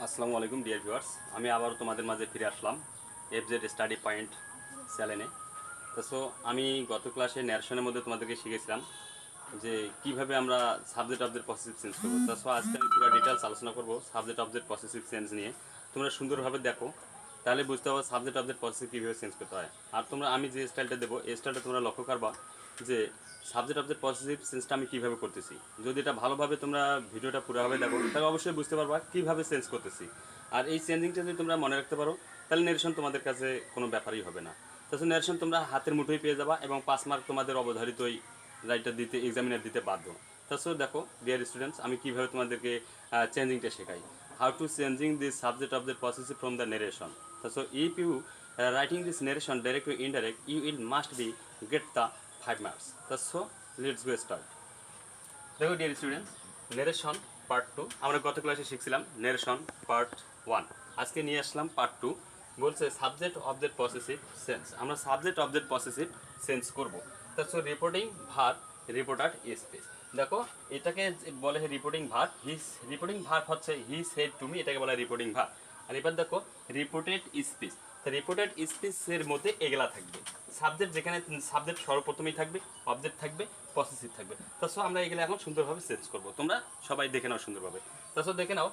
আসসালামু আলাইকুম dear viewers, আমি আবারও তোমাদের মাঝে ফিরে আসলাম এফজেড স্টাডি পয়েন্ট চ্যানেলে। তো আমি গত ক্লাসে ন্যারেশনের মধ্যে তোমাদেরকে শিখেছিলাম যে কিভাবে আমরা সাবজেক্ট অবজেক্ট পসেসিভ চেঞ্জ করবো। আজকে আমি পুরো ডিটেলস আলোচনা করবো সাবজেক্ট অবজেক্ট পসেসিভ চেঞ্জ নিয়ে। তোমরা সুন্দরভাবে দেখো, তাহলে বুঝতে পারবো সাবজেক্ট অবজেক্ট পসেসিভ কীভাবে চেঞ্জ করতে হয়। আর আমি যে স্টাইলটা দেবো এই স্টাইলটা তোমরা লক্ষ্য করবা যে সাবজেক্ট অবজেক্ট পসেসিভ চেঞ্জটা আমি কীভাবে করতেছি। যদি এটা ভালোভাবে তোমরা ভিডিওটা পুরোভাবে দেখো তাহলে অবশ্যই বুঝতে পারবা কীভাবে চেঞ্জ করতেছি। আর এই চেঞ্জিংটা যদি তোমরা মনে রাখতে পারো তাহলে নেরেশন তোমাদের কাছে কোনো ব্যাপারই হবে না। তাছাড়া নেরেশন তোমরা হাতের মুঠোই পেয়ে যাবা এবং 5 মার্ক তোমাদের অবধারিতই রাইটার দিতে এক্সামিনার দিতে বাধ্য। তাছাড়া দেখো ডিয়ার স্টুডেন্টস, আমি কীভাবে তোমাদেরকে চেঞ্জিংটা শেখাই। How to changing this subject object possessive from the narration. So if you writing this narration direct or indirect, you will must be get the 5 marks. So let's go start. দেখো dear students, narration part 2 আমরা গত ক্লাসে শিখছিলাম narration part 1। আজকে নিয়ে আসলাম part 2। বলছে subject object possessive sense. আমরা subject object possessive sense করব। Reporting verb reporter space. দেখো এটাকে বলে রিপোর্টিং ভার্ব। রিপোর্টিং ভার্ব হচ্ছে হি সেড টু মি, এটাকে বলা রিপোর্টিং ভার্ব। আর এবার দেখো রিপোর্টেড স্পিচ। রিপোর্টেড স্পিচের মধ্যে এগুলা থাকবে সাবজেক্ট, যেখানে সাবজেক্ট সর্বপ্রথমেই থাকবে, অবজেক্ট থাকবে, পসেসিভ থাকবে। আমরা এগুলো এখন সুন্দরভাবে চেঞ্জ করব। তোমরা সবাই দেখে নাও সুন্দরভাবে। দেখে নাও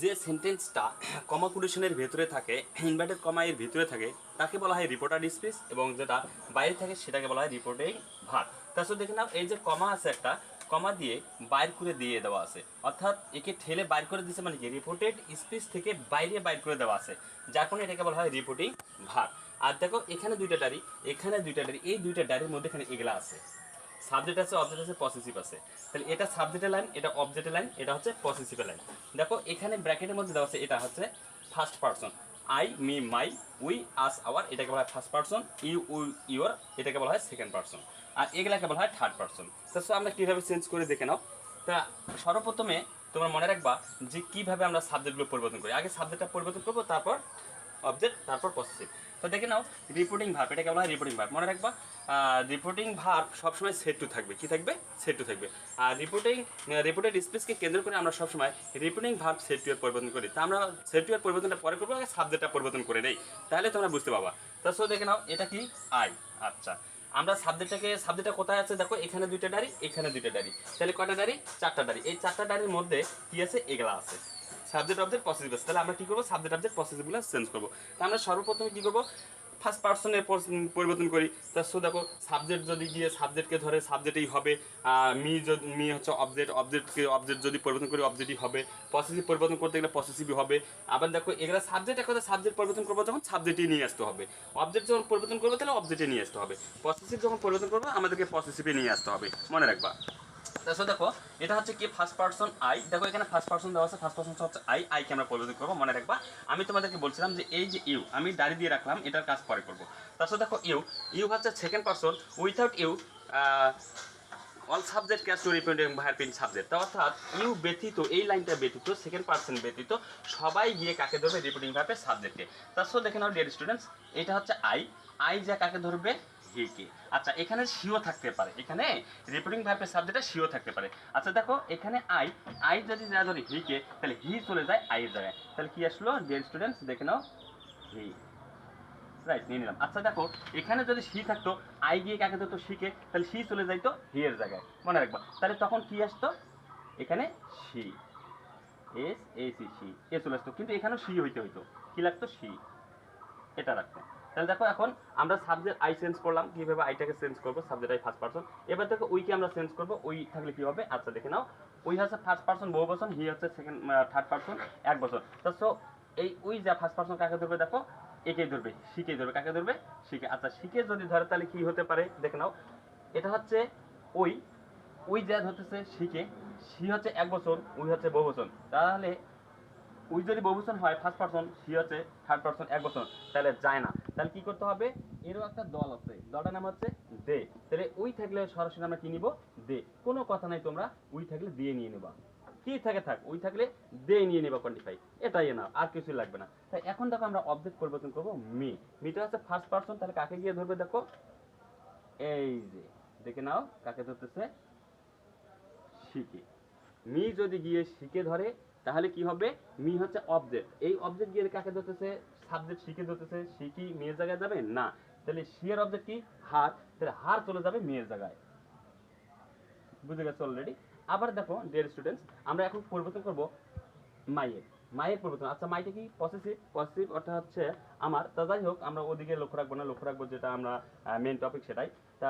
যে সেন্টেন্সটা কমা কোটেশনের ভেতরে থাকে, ইনভার্টেড কমা এর ভিতরে থাকে, তাকে বলা হয় রিপোর্টার স্পিচ, এবং যেটা বাইরে থাকে সেটাকে বলা হয় রিপোর্টিং ভার্ব। দেখে নাও এই যে কমা আছে, একটা কমা দিয়ে বাইর করে দিয়ে দেওয়া আছে, অর্থাৎ একে ঠেলে বাইর করে দিচ্ছে, মানে কি রিপোর্টেড স্পিচ থেকে বাইরে বাইর করে দেওয়া আছে, যার কারণে এটাকে বলা হয় রিপোর্টিং ভার্ব। আর দেখো এখানে দুইটা ডারি, এখানে দুইটা ডারি, এই দুইটা ডারির মধ্যে এখানে এগুলা আছে, সাবজেক্ট আছে, অবজেক্ট আছে, পসেসিভ আছে। তাহলে এটা সাবজেক্টের লাইন, এটা অবজেক্টের লাইন, এটা হচ্ছে পসেসিভের লাইন। দেখো এখানে ব্র্যাকেটের মধ্যে দেওয়া আছে, এটা হচ্ছে first person. I, me, my, we, us, our, এটাকে বলা হয় first person. You, we, your, এটাকে বলা হয় সেকেন্ড পারসন। আর এগুলাকে বলা হয় থার্ড পারসন। আমরা কীভাবে চেঞ্জ করে দেখে নাও। তা সর্বপ্রথমে তোমরা মনে রাখবা যে কীভাবে আমরা সাবজেক্টগুলো পরিবর্তন করি। আগে সাবজেক্টটা পরিবর্তন করবো, তারপর অবজেক্ট, তারপর পসেসিভ। দেখে নাও রিপোর্টিং ভার্ব, এটাকে বলা হয় রিপোর্টিং ভার্ব। মনে রাখবা রিপোর্টিং ভার্ব সবসময় সেট টু থাকবে। কি থাকবে? সেট টু থাকবে। আর রিপোর্টেড স্পেসকে কেন্দ্র করে আমরা সবসময় রিপোর্টিং ভার্ব সেট টু এর পরিবর্তন করি। তা আমরা সেট টু এর পরিবর্তনটা পরে করবো, আগে সাবজেক্টটা পরিবর্তন করে নেই, তাহলে তোমরা বুঝতে পারবা। দেখে নাও এটা কি আই। আচ্ছা, আমরা সাবজেক্টটা কোথায় আছে দেখো, এখানে দুইটা ডারি, এখানে দুইটা ডারি, তাহলে কয়টা ডারি? চারটা ডারি। এই চারটা ডারির মধ্যে কি আছে? এগুলা আছে, সাবজেক্ট অবজেক্ট পসেসিভ আছে। তাহলে আমরা কী করবো? সাবজেক্ট অবজেক্ট পসেসিভগুলো চেঞ্জ করবো। তা আমরা সর্বপ্রথমে কী করবো? ফার্স্ট পার্সনের পরিবর্তন করি। দেখো সাবজেক্ট যদি গিয়ে সাবজেক্টকে ধরে, সাবজেক্টেই হবে। মি হচ্ছে অবজেক্ট যদি পরিবর্তন করি অবজেক্টই হবে। পসেসিভ পরিবর্তন করতে গেলে পসেসিভই হবে। আবার দেখো এগুলো সাবজেক্ট, এক কথা সাবজেক্ট পরিবর্তন করবো যখন সাবজেক্টই নিয়ে আসতে হবে। অবজেক্ট যখন পরিবর্তন করবো তাহলে অবজেক্টে নিয়ে আসতে হবে। পসেসিভ যখন পরিবর্তন করবো আমাদেরকে পসেসিভে নিয়ে আসতে হবে, মনে রাখবা। দেখো এটা হচ্ছে কি ফার্স্ট পারসন আই। দেখো এখানে ফার্স্ট পারসন দেওয়া আছে, ফার্স্ট পারসন হচ্ছে আই। আইকে আমরা পরিবর্তন করবো, মনে রাখবা। আমি তোমাদেরকে বলছিলাম যে এই যে ইউ, আমি দাঁড়িয়ে দিয়ে রাখলাম, এটার কাজ পরে করবো। দেখো ইউ হচ্ছে second person. Without you all subject cash to represent verb in subject. অর্থাৎ ইউ ব্যতীত, এই লাইনটা ব্যতীত, সেকেন্ড পারসন ব্যতীত সবাই গিয়ে কাকে ধরবে? রিপিটিং ভার্বের সাবজেক্টে। দেখে নাও ডিয়ার স্টুডেন্টস, এটা হচ্ছে আই। আই যা কাকে ধরবে? হিকে। আচ্ছা, এখানে সিও থাকতে পারে, এখানে রিপিটিং ভার্বের সাবজেক্টে সিও থাকতে পারে। আচ্ছা দেখো এখানে আই যদি যা ধরে হিকে, তাহলে হি চলে যায় আইয়ের জায়গায়, তাহলে কি আসলো ডিয়ার স্টুডেন্টস? দেখে নাও হি, রাইট, নিয়ে নিলাম। আচ্ছা দেখো এখানে যদি সি থাকতো, আই গিয়ে কাকে ধরতো? শিখে, তাহলে সি চলে যাইতো হি এর জায়গায়, মনে রাখবা। তাহলে তখন কি আসতো? এখানে সি, এস এ সি, সি এ চলে আসতো, কিন্তু এখানেও সি হইতে হইতো, কি লাগতো? সি, এটা রাখতো। তাহলে দেখো এখন আমরা সাবজেক্ট আই চেঞ্জ করলাম, কিভাবে আইটাকে চেঞ্জ করবো? Subject I first person. এবার দেখো উইকে আমরা চেঞ্জ করবো, উই থাকলে কি হবে? আচ্ছা দেখে নাও, উই হচ্ছে ফার্স্ট পারসন বহু বচন, হি হচ্ছে থার্ড পারসন এক বছর। এই উই যা ফার্স্ট পারসন কাকে ধরবে? দেখো একেই ধরবে, শিখেই ধরবে। কাকে ধরবে? শিখে। আচ্ছা শিখে যদি ধরে তাহলে কি হতে পারে দেখে নাও, এটা হচ্ছে উই যা ধরতেছে শিখে, সি হচ্ছে এক বছর, উই হচ্ছে বহু বচন। তাহলে উই যদি বহুবচন হয় ফার্স্ট পারসন, সি হচ্ছে থার্ড পারসন এক বছর, তাহলে যায় না। তাহলে কি করতে হবে? এরও একটা দল আছে, দলটার নাম হচ্ছে দে। তাহলে উই থাকলে সরাসরি আমরা কি নিব? দে। কোনো কথা নাই, তোমরা উই থাকলে দিয়ে নিয়ে নেবা, কি থাকে থাক, উই থাকলে দে নিয়ে নেবা, কোয়ান্টিফাই, এটাই না, আর কিছুই লাগবে না। তাই এখন দেখো আমরা অবজেক্ট পরিবর্তন করবো মি। মিটা হচ্ছে ফার্স্ট পারসন, তাহলে কাকে গিয়ে ধরবে? দেখো এই যে দেখে নাও কাকে ধরতেছে? শিখে। মি যদি গিয়ে শিকে ধরে তাহলে কি হবে, মি হচ্ছে অবজেক্ট, এই অবজেক্ট গিয়ে কাকে ধরতেছে, সাবজেক্ট শিকে ধরতেছে, সি কি মেয়ের জায়গায় যাবে না, তাহলে শিয়ের অবজেক্ট কি হার, তাহলে হার চলে যাবে মেয়ের জায়গায়। বুঝে গেছে অলরেডি। আবার দেখো ডিয়ার স্টুডেন্টস, আমরা এখন পরিবর্তন করব মাইয়ের, মায়ের পরিবর্তন। আচ্ছা মাইটা কি পসেসিভ, পসেসিভ অর্থাৎ হচ্ছে আমার, তা যাই হোক আমরা ওদিকে লক্ষ্য রাখবো না, লক্ষ্য রাখবো যেটা আমরা মেন টপিক সেটাই। তা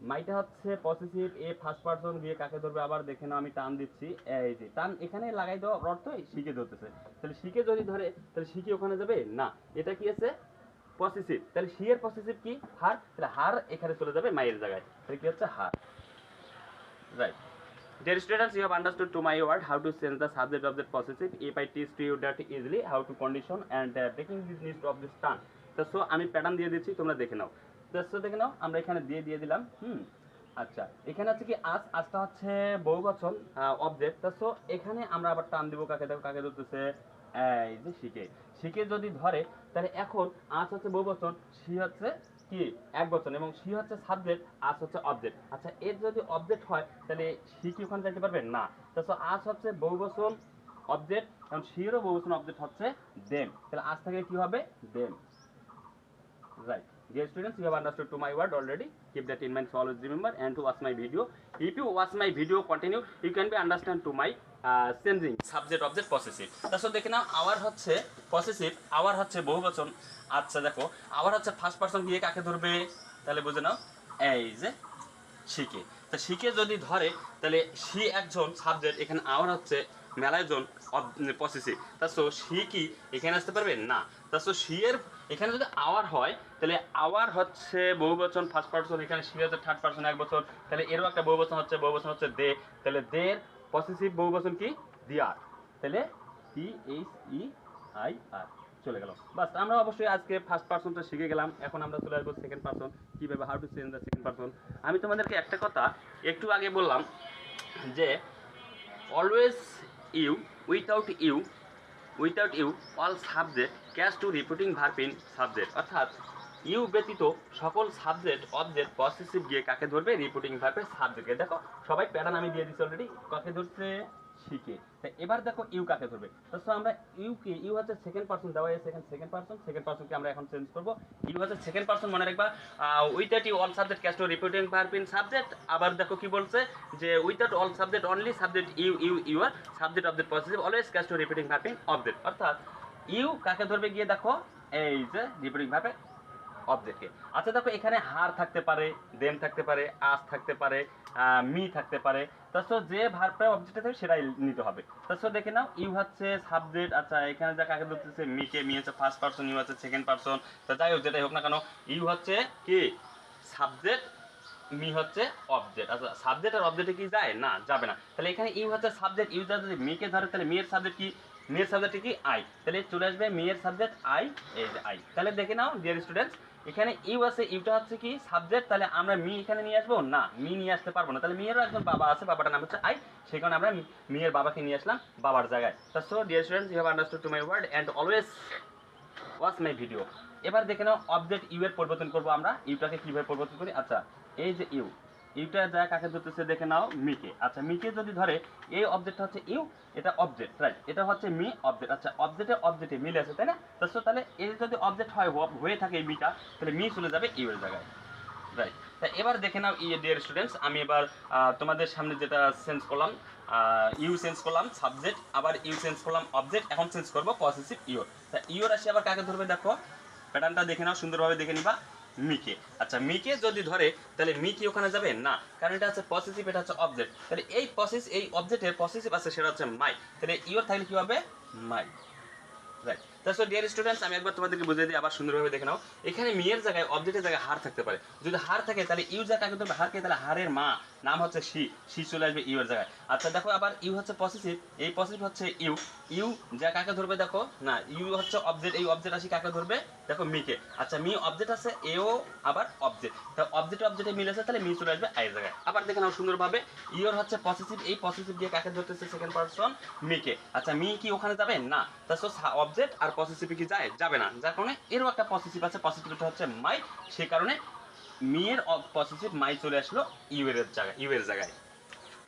মাইটা হচ্ছে পসেসিভ, এ ফার্স্ট পারসন গিয়ে কাকে ধরবে, আবার দেখে নাও আমি টান দিচ্ছি, এই যে টান এখানে লাগাই দেওয়া অর্থ শিখে ধরতেছে, তাহলে শিখে যদি ধরে তাহলে শিখে ওখানে যাবে না, এটা কি আছে পসেসিভ, তাহলে শি এর পসেসিভ কি হার, তাহলে হার এখানে চলে যাবে মায়ের জায়গায়, তাহলে কি হচ্ছে হার। Right. Dear students, you have understood to my word how to change the subject of the possessive. If I teach to you that easily how to condition and breaking this list of this turn. তো so আমি pattern দিয়ে দিচ্ছি, তোমরা দেখে নাও। তো so দেখে নাও, আমরা এখানে দিয়ে দিলাম। আচ্ছা এখানে হচ্ছে কি আজ, আজটা হচ্ছে বহুবচন অবজেক্ট। তো সো এখানে আমরা আবার টান দিব কাকে, দেখো কাকে ধরতেছে, এই যে শিখে, শিখে যদি ধরে তাহলে এখন আজ হচ্ছে বহুবচন, সি হচ্ছে কি এক বচন, এবং সি হচ্ছে সাবজেক্ট, আজ হচ্ছে অবজেক্ট। আচ্ছা এর যদি অবজেক্ট হয় তাহলে সি কি ওখানে যাইতে পারবে না, তো আজ হচ্ছে বহুবচন অবজেক্ট, এবং সিরও বহুবচন অবজেক্ট হচ্ছে দেম, তাহলে আজ থেকে কি হবে them. Right. Dear students, you have understood to my word already. Keep that in mind, so always remember and to watch my video. If you watch my video continue, you can be understand to my changing subject object possessive. তাহলে দেখে নাও hour হচ্ছে possessive, hour হচ্ছে বহুবচন। আচ্ছা দেখো hour হচ্ছে first person গিয়ে কাকে ধরবে, তাহলে বুঝে নাও এই যে শিখে, তা শিখে যদি ধরে তাহলে সি একজন সাবজেক্ট, এখানে আওয়ার হচ্ছে মেলায়জন পসেসিভ, তা সো সি কি এখানে আসতে পারবে না, তা সো সি এর এখানে যদি আওয়ার হয় তাহলে আওয়ার হচ্ছে বহুবচন ফার্স্ট পারসন, এখানে সি হচ্ছে থার্ড পারসন এক বছর, তাহলে এরও একটা বহুবচন হচ্ছে দে, তাহলে দের পসেসিভ বহুবচন কি দিয়ার, তাহলে টি এইচ ই আই আর চলে গেল। বাস আমরা অবশ্যই আজকে ফার্স্ট পারসনটা শিখে গেলাম, এখন আমরা চলে আসবো সেকেন্ড পারসন, কীভাবে how to change the second person. আমি তোমাদেরকে একটা কথা একটু আগে বললাম যে always you, without you all subject cash to repeating verb in subject, অর্থাৎ ইউ ব্যতীত সকল সাবজেক্ট অবজেক্ট পসেসিভ গিয়ে কাকে ধরবে, রিপিটিং ভার্বের সাবজেক্টকে। দেখো সবাই প্যাটার্ন আমি দিয়ে দিচ্ছি অলরেডি, কাকে ধরছে শিখে, তাই এবার দেখো ইউ কাকে ধরবে, তো আমরা ইউকে, ইউ হচ্ছে সেকেন্ড পারসন দেওয়া আছে, সেকেন্ড পারসনকে আমরা এখন চেঞ্জ করবো, ইউ হচ্ছে সেকেন্ড পারসন মনে রাখবা, without you all subject cash to repeating verb in subject. আবার দেখো কি বলছে যে without all subject only subject your subject object possessive always cash to repeating verb in object, অর্থাৎ ইউ কাকে ধরবে গিয়ে দেখো এই যে রিপিটিং ভার্বে অবজেক্টকে। আচ্ছা দেখো এখানে হার থাকতে পারে, দেম থাকতে পারে, আজ থাকতে পারে, মি থাকতে পারে, তাছাড়া যে ভার্বটা অবজেক্টে থাকবে সেটাই নিতে হবে। তাছাড়া দেখে নাও ইউ হচ্ছে সাবজেক্ট, আচ্ছা এখানে যা কাকে ধরতেছে মিকে, মি হচ্ছে ফার্স্ট পারসন, ইউ হচ্ছে সেকেন্ড পারসন, তো যাই হোক যেটাই হোক না কেন ইউ হচ্ছে কি সাবজেক্ট, মি হচ্ছে অবজেক্ট। আচ্ছা সাবজেক্ট আর অবজেক্টে কি যায় না, যাবে না, তাহলে এখানে ইউ হচ্ছে সাবজেক্ট, ইউ যদি মিকে ধরে তাহলে মেয়ের সাবজেক্ট কি, মেয়ের সাবজেক্ট কি আই, তাহলে চলে আসবে মেয়ের সাবজেক্ট আই, এই যে আই। তাহলে দেখে নাও ডিয়ার স্টুডেন্টস এখানে ইউ আছে, ইউটা হচ্ছে কি সাবজেক্ট, তাহলে আমরা মি এখানে নিয়ে আসবো না, মি নিয়ে আসতে পারবো না, তাহলে মেয়েরও একজন বাবা আছে, বাবাটার নাম হচ্ছে আই, সেই কারণে আমরা মেয়ের বাবাকে নিয়ে আসলাম বাবার জায়গায়। So dear students you have understood to my word and always watch my video. এবার দেখে নাও অবজেক্ট ইউ এর পরিবর্তন করবো আমরা, ইউটাকে কীভাবে পরিবর্তন করি। আচ্ছা এই যে ইউ, ইউটা যা কাকে ধরতেছে দেখে নাও মিকে, আচ্ছা মিকে যদি ধরে এই অবজেক্টটা হচ্ছে ইউ, এটা অবজেক্ট, রাইট, এটা হচ্ছে মি অবজেক্ট। আচ্ছা অবজেক্টে মিলে আছে তাই না, তাহলে এই যদি অবজেক্ট হয়ে থাকে এই মিটা, তাহলে মি চলে যাবে ইউ এর জায়গায়, রাইট। তাই এবার দেখে নাও ডিয়ার স্টুডেন্টস আমি এবার তোমাদের সামনে যেটা চেঞ্জ করলাম, ইউ চেঞ্জ করলাম সাবজেক্ট, আবার ইউ চেঞ্জ করলাম অবজেক্ট, এখন চেঞ্জ করবো পসেসিভ ইউর। তা ইউর আসি আবার কাকে ধরবে দেখো, প্যাটার্নটা দেখে নাও সুন্দরভাবে দেখে নিবা, মিকে। আচ্ছা মিকে যদি ধরে তাহলে মি কি ওখানে যাবে না, কারণ এটা হচ্ছে পসেসিভ, এটা হচ্ছে অবজেক্ট, তাহলে এই অবজেক্টের পসেসিভ আছে সেটা হচ্ছে মাই, তাহলে ইউর থাকলে কি হবে মাই, রাইট। তাহলে ডিয়ার স্টুডেন্টস আমি একবার তোমাদেরকে বুঝিয়ে দিই, আবার সুন্দরভাবে দেখে নাও, এখানে মিয়ের জায়গায় অবজেক্টের জায়গায় হার থাকতে পারে, যদি হার থাকে তাহলে ইউ যা কাকে ধরবে হারকে, তাহলে হারের মা নাম হচ্ছে সি চলে আসবে ইউ এর জায়গায়। আচ্ছা দেখো আবার ইউ হচ্ছে পসেসিভ, এই পসেসিভ হচ্ছে ইউ যা কাকে ধরবে দেখো না, ইউ হচ্ছে অবজেক্ট, এই অবজেক্ট আসি কাকে ধরবে দেখো মিকে। আচ্ছা মি অবজেক্ট আছে, এও আবার অবজেক্ট, তা অবজেক্টে মিলেছে তাহলে মি চলে আসবে আইয়ের জায়গায়। আবার দেখে নাও সুন্দরভাবে ইউর হচ্ছে পসেসিভ, এই পসেসিভ দিয়ে কাকে ধরতেছে সেকেন্ড পারসন মিকে। আচ্ছা মি কি ওখানে যাবে না, তাহলে অবজেক্ট আর পসেসিভ কি যায়, যাবে না, যার কারণে এরও একটা পসেসিভ আছে, পসেসিভটা হচ্ছে মাই, সেই কারণে মিয়ের পসেসিভ মাই চলে আসলো ইউ এর জায়গায়।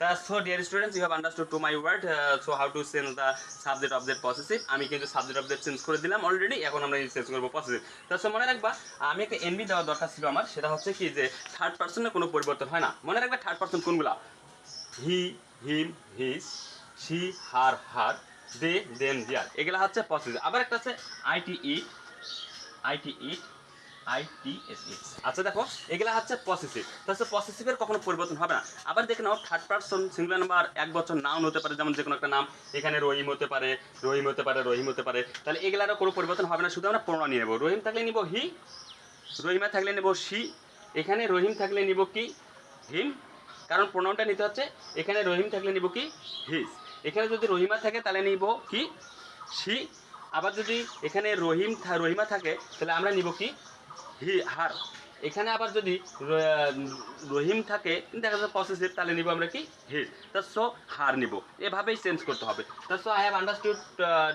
So dear students, you have understood to my word. So how to change the subject object possessive. আমি কিন্তু সাবজেক্ট অবজেক্ট চেঞ্জ করে দিলাম অলরেডি, এখন আমরা চেঞ্জ করবো পসেসিভ। তার মনে রাখবা আমি একটা এনবি দেওয়া দরকার ছিল আমার, সেটা হচ্ছে কি যে থার্ড পার্সনের কোনো পরিবর্তন হয় না। মনে রাখবে থার্ড পার্সন কোনগুলা, he, him, his, she, her, her, they, them, their, এগুলা হচ্ছে পসেসিভ। আবার একটা আছে IT, it, IT, it, ITSS। আচ্ছা দেখো এগুলা হচ্ছে পসেসিভ। তাহলে পসেসিভের কখনো পরিবর্তন হবে না। আবার দেখে নাও থার্ড পারসন সিঙ্গুলার নাম্বার এক বছর নাউন হতে পারে, যেমন যে কোনো একটা নাম, এখানে রহিম হতে পারে, রহিম হতে পারে, রহিম হতে পারে, তাহলে এগুলারও কোনো পরিবর্তন হবে না, শুধু আমরা প্রোনাউন নিয়ে নেবো। রহিম থাকলে নিব হি, রহিমা থাকলে নেব শি, এখানে রহিম থাকলে নিব কি হিম, কারণ প্রোনাউনটা নিতে হচ্ছে। এখানে রহিম থাকলে নিব কি হিজ, এখানে যদি রহিমা থাকে তাহলে নিব কি শি, আবার যদি এখানে রহিমা থাকে তাহলে আমরা নিব কি হার, এখানে আবার যদি রহিম থাকে দেখা যাচ্ছে পসেসিভ, তাহলে নিব আমরা কি হিজ। সো হার নিব, এভাবেই চেঞ্জ করতে হবে। So I have understood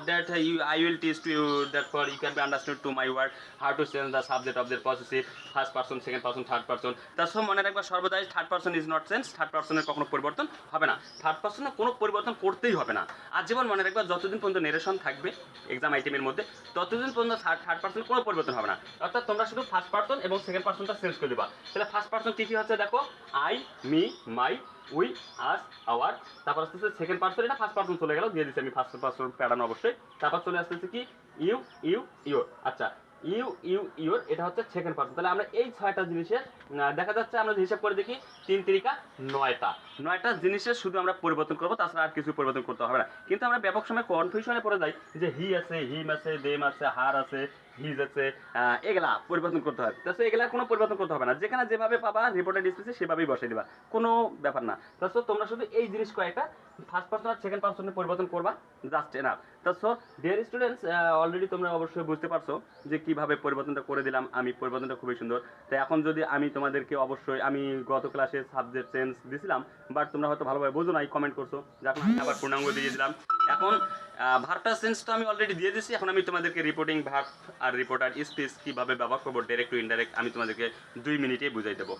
that I will teach to you that for you can be understood to my word how to change the subject of the possessive, first person, second person, third person. So মনে রাখবা সর্বদাই third person is not change, third পার্সনের কখনো পরিবর্তন হবে না, third পার্সনের কোনো পরিবর্তন করতেই হবে না। আর যেমন মনে রাখবা যতদিন পর্যন্ত নেরেশন থাকবে এক্সাম আইটেমের মধ্যে ততদিন পর্যন্ত থার্ড পার্সনের কোনো পরিবর্তন হবে না। অর্থাৎ তোমরা শুধু ফার্স্ট পার্সন এবং সেকেন্ড পার্সনটা চেঞ্জ করে দেবা। তাহলে ফার্স্ট পার্সন কী কী হচ্ছে দেখো, I, me, my, we, us, our, তারপর আসতেছে সেকেন্ড পার্সন, এটা ফার্স্ট পার্সন চলে গেল, দিয়ে দিচ্ছি আমি ফার্স্ট পার্সন প্যাটার্ন অবশ্যই। তারপর চলে আসতেছে কি ইউ, ইউ, ইউর। আচ্ছা ইউ, ইউ, ইউর, এটা হচ্ছে সেকেন্ড পার্সন। তাহলে আমরা এই 6টা জিনিসের দেখা যাচ্ছে আমরা হিসাব করে দেখি 3 3 9টা জিনিসের শুধু আমরা পরিবর্তন করবো, তাছাড়া আর কিছু পরিবর্তন করতে হবে না। কিন্তু আমরা ব্যাপক সময় কনফিউশনে পড়ে যাই যে হি আছে, হিম আছে, দেম আছে, হার আছে, হিজ আছে, এগুলা পরিবর্তন করতে হবে। তাছাড়া এগুলা কোনো পরিবর্তন করতে হবে না, যেখানে যেভাবে পাবা রিপোর্টের ডিসপ্লেসে সেভাবেই বসিয়ে দিবা, কোনো ব্যাপার না। তাছাড়া তোমরা শুধু এই জিনিস কয়েকটা ফার্স্ট পার্সন আর সেকেন্ড পার্সনে পরিবর্তন করবা, just enough. So dear students, already তোমরা অবশ্যই বুঝতে পারছো যে কীভাবে পরিবর্তনটা করে দিলাম আমি, পরিবর্তনটা খুবই সুন্দর। তো এখন যদি আমি তোমাদেরকে অবশ্যই, আমি গত ক্লাসে সাবজেক্ট চেঞ্জ দিছিলাম, বাট তোমরা হয়তো ভালোভাবে বোঝো নাই, কমেন্ট করছো, যখন আমি আবার পূর্ণাঙ্গ দিয়ে দিলাম। এখন ভার্বটা চেঞ্জ তো আমি অলরেডি দিয়ে দিচ্ছি, এখন আমি তোমাদেরকে রিপোর্টিং ভার্ব আর রিপোর্টার স্পিচ কীভাবে ব্যবহার করবো ডাইরেক্ট টু ইনডাইরেক্ট আমি তোমাদেরকে 2 মিনিটেই বুঝাই দেবো।